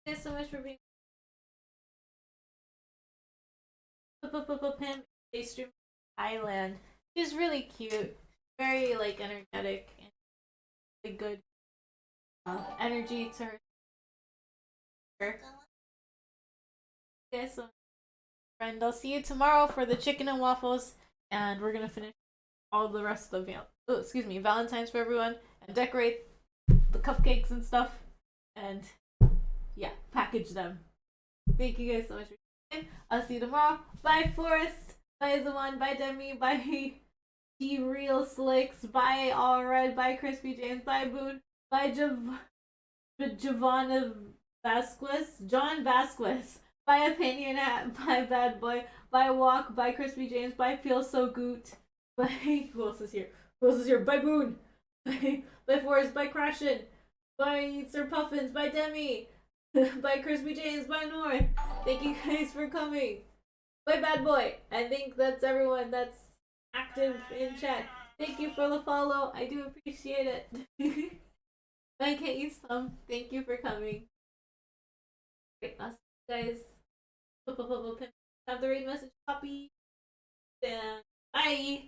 Thank you so much for being Pim. They stream Thailand. She's really cute, very like energetic and really good energy to her. Okay, so friend, I'll see you tomorrow for the chicken and waffles, and we're gonna finish all the rest of the Valentine's for everyone and decorate the cupcakes and stuff, and yeah, package them. Thank you guys so much for watching. I'll see you tomorrow. Bye, Forrest. Bye, Zaman. Bye, Demi. Bye, G Real Slicks. Bye, All Red. Bye, Crispy James. Bye, Boone. Bye, Javonna Vasquez. John Vasquez. Bye, Opinion Hat. Bye, Bad Boy. Bye, Walk. Bye, Crispy James. Bye, Feel So Good. Bye. Who else is here? Who else is here? Bye, Boone. Bye, Forrest. Bye, Crashin. Bye, Sir Puffins. Bye, Demi. Bye, Crispy James. Bye, North. Thank you guys for coming. Bye, Bad Boy. I think that's everyone that's active in chat. Thank you for the follow. I do appreciate it. Bye, Kate Some. Thank you for coming. Great, us guys. Have the raid message copy. And bye.